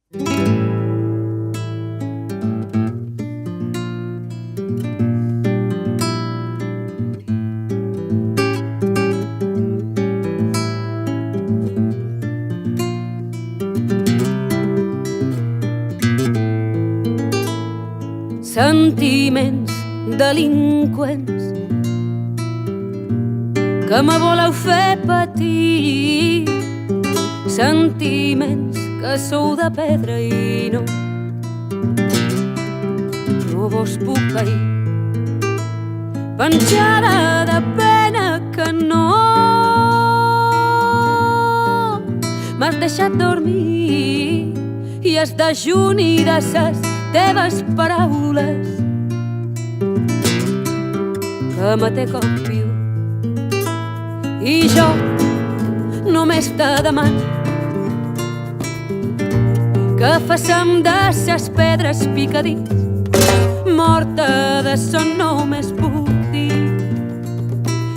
Sentiments delinqüents que me voleu fer patir, sentiments que sou de pedra i no vos puc pair, penjada de pena que no m'has deixat dormir i has dejuni de ses teves paraules que me té com viu. I jo només te demano que façam de ses pedres picadís, morta de son només puc dir: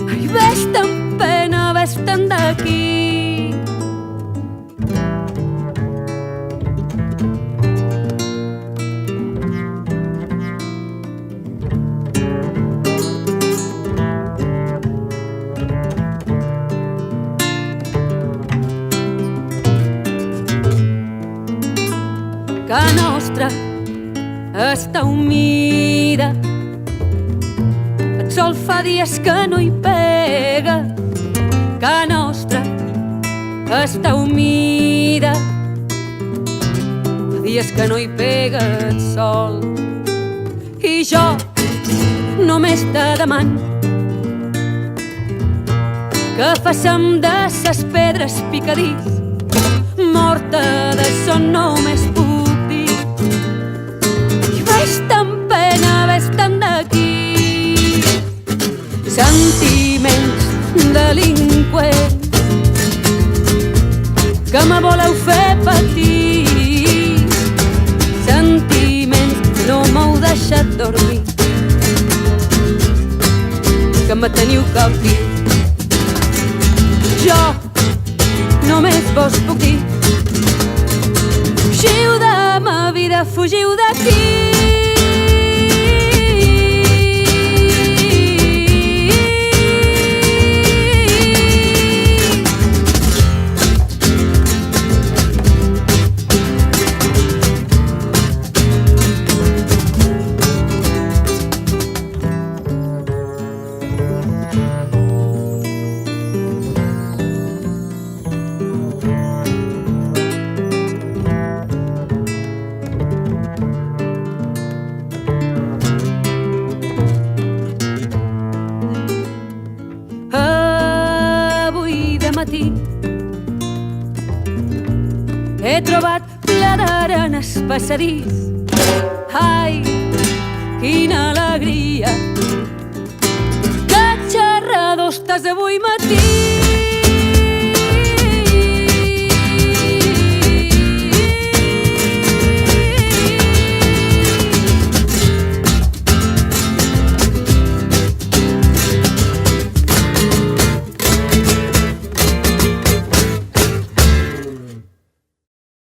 ai, vés-te'n pena, vés-te'n d'aquí. Que nostra està humida, el sol fa dies que no hi pega. Que nostra està humida, fa dies que no hi pega el sol. I jo només te demano que façam de ses pedres picadís, morta de son només puc. Vés-te'n pena, vés-te'n d'aquí. Sentiments delinqüents que me voleu fer patir, sentiments no m'heu deixat dormir, que me teniu cautiu. Jo només vos puc dir: fugiu de ma vida, fugiu d'aquí. He trobat ple d'arenes passadís. Ai, quina alegria, que xerrador estàs avui matí.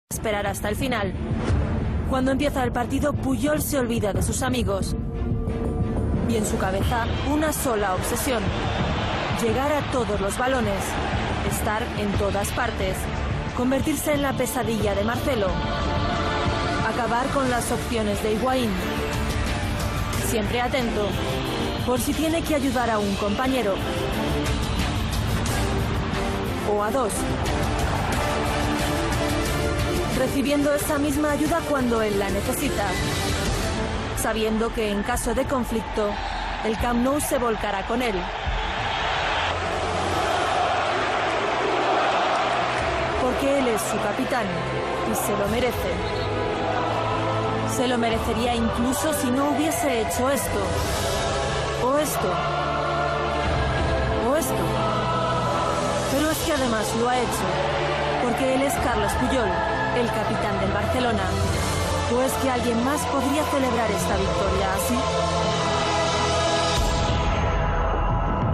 Esperar hasta el final. Cuando empieza el partido, Puyol se olvida de sus amigos y en su cabeza una sola obsesión: llegar a todos los balones, estar en todas partes, convertirse en la pesadilla de Marcelo, acabar con las opciones de Higuaín, siempre atento por si tiene que ayudar a un compañero o a dos, recibiendo esa misma ayuda cuando él la necesita, sabiendo que en caso de conflicto, el Camp Nou se volcará con él. Porque él es su capitán y se lo merece. Se lo merecería incluso si no hubiese hecho esto, o esto, o esto. Pero es que además lo ha hecho, porque él es Carles Puyol, el capitán del Barcelona. ¿O es que alguien más podría celebrar esta victoria así?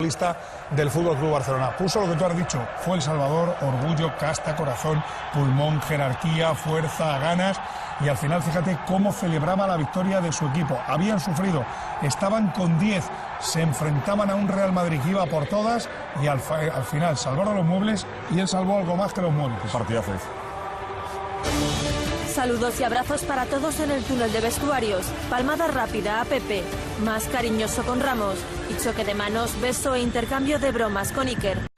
futbolista del Fútbol Club Barcelona. Puso lo que tú has dicho, fue El Salvador, orgullo, casta, corazón, pulmón, jerarquía, fuerza, ganas, y al final fíjate cómo celebraba la victoria de su equipo. Habían sufrido, estaban con 10, se enfrentaban a un Real Madrid que iba por todas y al final salvaron los muebles y él salvó algo más que los muebles. Partidazo. Saludos y abrazos para todos en el túnel de vestuarios. Palmada rápida a Pepe, más cariñoso con Ramos y choque de manos, beso e intercambio de bromas con Iker.